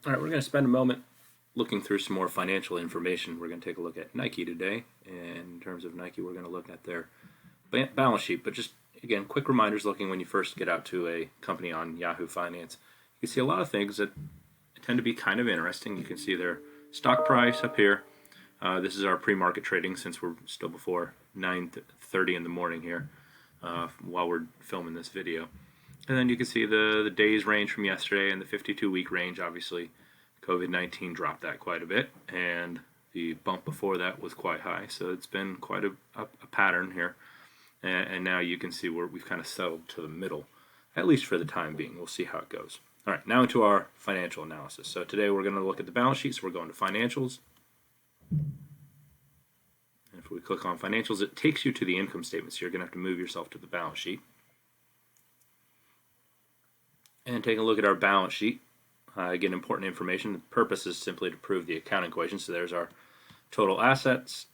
All right, we're going to spend a moment looking through some more financial information. We're going to take a look at Nike today. And in terms of Nike, we're going to look at their balance sheet. But just, again, quick reminders looking when you first get out to a company on Yahoo Finance. You can see a lot of things that tend to be kind of interesting. You can see their stock price up here. This is our pre-market trading since we're still before 9:30 in the morning here while we're filming this video. And then you can see the days range from yesterday and the 52-week range. Obviously, COVID-19 dropped that quite a bit, and the bump before that was quite high. So it's been quite a pattern here. And now you can see where we've kind of settled to the middle, at least for the time being. We'll see how it goes. All right, now into our financial analysis. So today we're going to look at the balance sheet. So we're going to financials. If we click on financials, it takes you to the income statement. So you're going to have to move yourself to the balance sheet. And take a look at our balance sheet. Again, important information. The purpose is simply to prove the accounting equation. So there's our total assets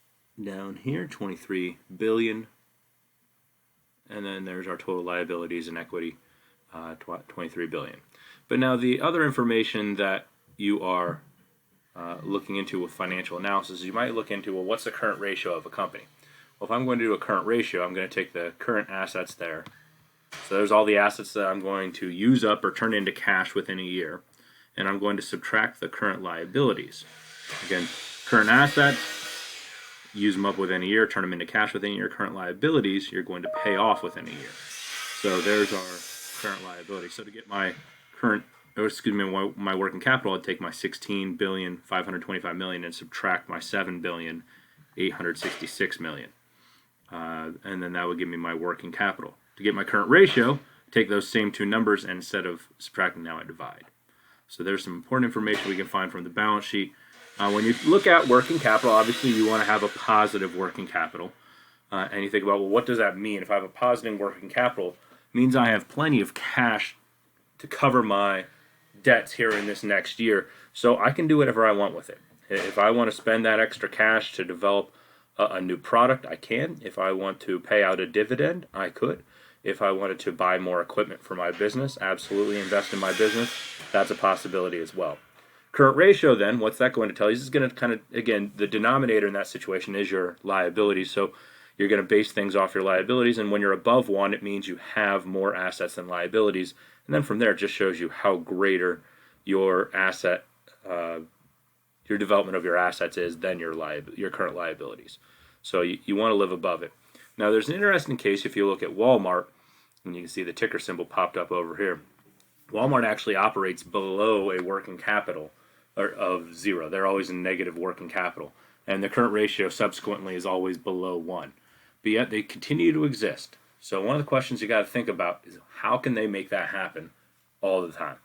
down here, 23 billion. And then there's our total liabilities and equity, 23 billion. But now the other information that you are looking into with financial analysis, you might look into, well, what's the current ratio of a company? Well, if I'm going to do a current ratio, I'm going to take the current assets there. So there's all the assets that I'm going to use up or turn into cash within a year. And I'm going to subtract the current liabilities. Again, current assets, use them up within a year, turn them into cash within a year. Current liabilities, you're going to pay off within a year. So there's our current liability. So to get my my working capital, I'd take my 16,525,000,000 and subtract my 7,866,000,000. And then that would give me my working capital. To get my current ratio, take those same two numbers, and instead of subtracting, now I divide. So there's some important information we can find from the balance sheet. When you look at working capital, obviously you want to have a positive working capital. And you think about, well, what does that mean? If I have a positive working capital, it means I have plenty of cash to cover my debts here in this next year. So I can do whatever I want with it. If I want to spend that extra cash to develop a new product, I can. If I want to pay out a dividend, I could. If I wanted to buy more equipment for my business, absolutely invest in my business, that's a possibility as well. Current ratio then, what's that going to tell you? This is going to kind of, again, the denominator in that situation is your liabilities. So you're going to base things off your liabilities, and when you're above 1, it means you have more assets than liabilities. And then from there, it just shows you how greater your asset, your development of your assets is than your current liabilities. So you want to live above it. Now, there's an interesting case if you look at Walmart, and you can see the ticker symbol popped up over here. Walmart actually operates below a working capital of 0. They're always in negative working capital. And the current ratio subsequently is always below 1. But yet they continue to exist. So one of the questions you got to think about is, how can they make that happen all the time?